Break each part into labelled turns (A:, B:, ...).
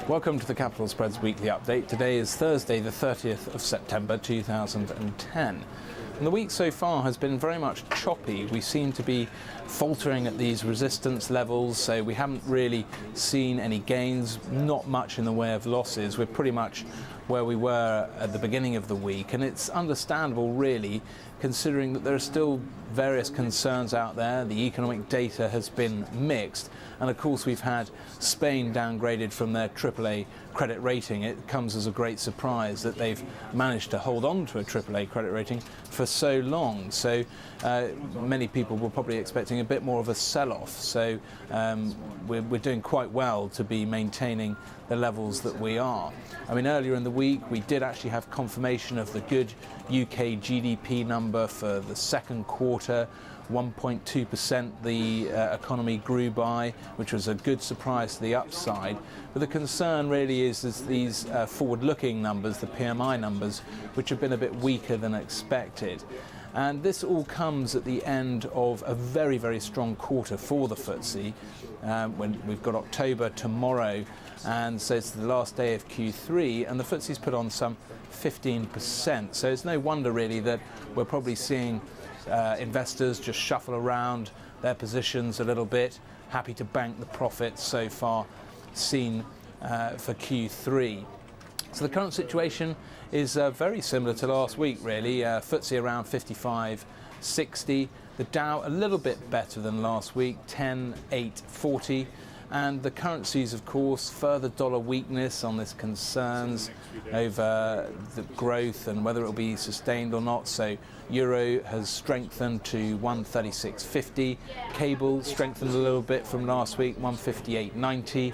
A: Welcome to the Capital Spreads Weekly Update. Today is Thursday, the 30th of September 2010. And the week so far has been very much choppy. We seem to be faltering at these resistance levels, so we haven't really seen any gains, not much in the way of losses. We're pretty much where we were at the beginning of the week, and it's understandable really, considering that there are still various concerns out there. The economic data has been mixed, and of course we've had Spain downgraded from their AAA credit rating. It comes as a great surprise that they've managed to hold on to a AAA credit rating for so long. So many people were probably expecting a bit more of a sell-off. So we're doing quite well to be maintaining the levels that we are. I mean, earlier in the week we did actually have confirmation of the good UK GDP number for the second quarter. 1.2% the economy grew by, which was a good surprise to the upside. But the concern really is these forward-looking numbers, the PMI numbers, which have been a bit weaker than expected. And this all comes at the end of a very, very strong quarter for the FTSE, when we've got October tomorrow, and so it's the last day of Q3, and the FTSE's put on some 15%. So it's no wonder really that we're probably seeing investors just shuffle around their positions a little bit, happy to bank the profits so far seen for Q3. So the current situation is very similar to last week really. FTSE around 55.60, the Dow a little bit better than last week, 10.840. And the currencies, of course, further dollar weakness on this concerns over the growth and whether it will be sustained or not. So euro has strengthened to 136.50. Cable strengthened a little bit from last week, 158.90.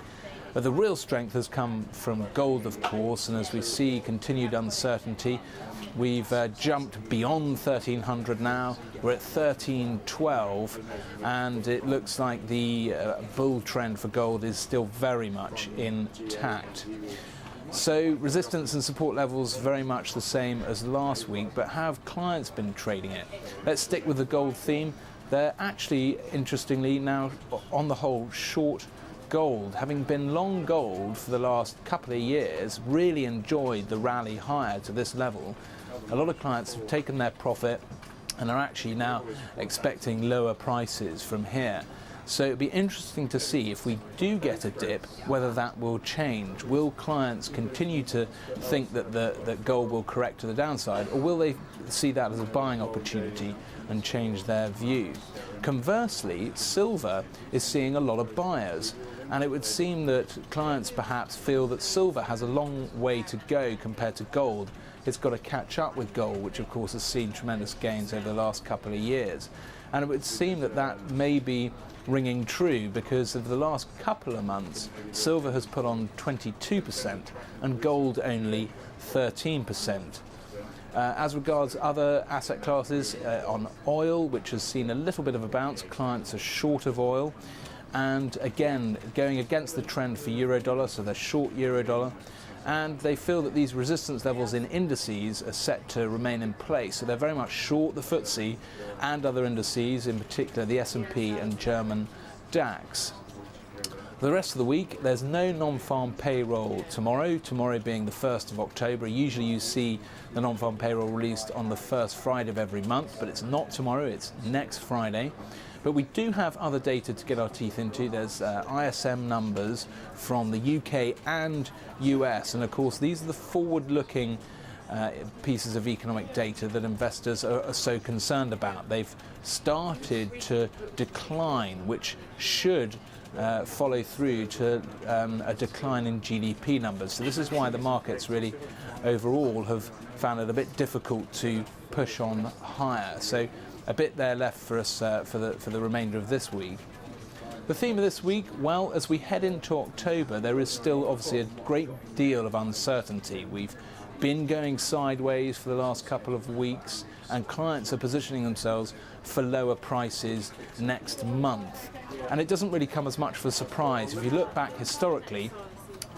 A: But the real strength has come from gold, of course, and as we see continued uncertainty, we've jumped beyond 1300 now. We're at 1312, and it looks like the bull trend for gold is still very much intact. So resistance and support levels very much the same as last week, but how have clients been trading it? Let's stick with the gold theme. They're actually, interestingly, now on the whole short gold. Having been long gold for the last couple of years, really enjoyed the rally higher to this level. A lot of clients have taken their profit and are actually now expecting lower prices from here. So it'd be interesting to see if we do get a dip, whether that will change. Will clients continue to think that gold will correct to the downside, or will they see that as a buying opportunity and change their view? Conversely, silver is seeing a lot of buyers, and it would seem that clients perhaps feel that silver has a long way to go compared to gold. It's got to catch up with gold, which of course has seen tremendous gains over the last couple of years. And it would seem that that may be ringing true because of the last couple of months, silver has put on 22% and gold only 13%. As regards other asset classes, on oil, which has seen a little bit of a bounce, clients are short of oil. And again, going against the trend for euro-dollar, so they're short euro-dollar. And they feel that these resistance levels in indices are set to remain in place. So they're very much short the FTSE and other indices, in particular the S&P and German DAX. For the rest of the week, there's no non-farm payroll tomorrow being the 1st of October. Usually you see the non-farm payroll released on the first Friday of every month, but it's not tomorrow, it's next Friday. But we do have other data to get our teeth into. There's ISM numbers from the UK and US, and of course these are the forward-looking pieces of economic data that investors are so concerned about. They've started to decline, which should follow through to a decline in GDP numbers. So this is why the markets really overall have found it a bit difficult to push on higher. So a bit there left for us for the remainder of this week. The theme of this week, well, as we head into October, there is still obviously a great deal of uncertainty. We've been going sideways for the last couple of weeks, and clients are positioning themselves for lower prices next month. And it doesn't really come as much of a surprise. If you look back historically,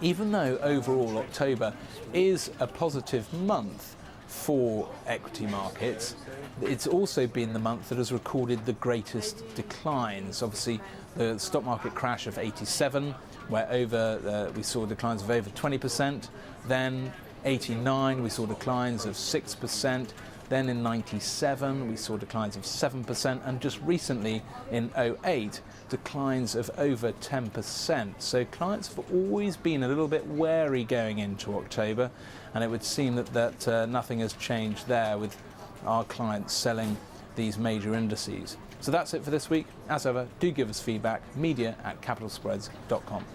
A: even though overall October is a positive month for equity markets, it's also been the month that has recorded the greatest declines. Obviously, the stock market crash of '87 where we saw declines of over 20%. Then 89, we saw declines of 6%. Then in 97, we saw declines of 7%, and just recently in 08, declines of over 10%. So clients have always been a little bit wary going into October, and it would seem that nothing has changed there with our clients selling these major indices. So that's it for this week. As ever, do give us feedback, media@capitalspreads.com.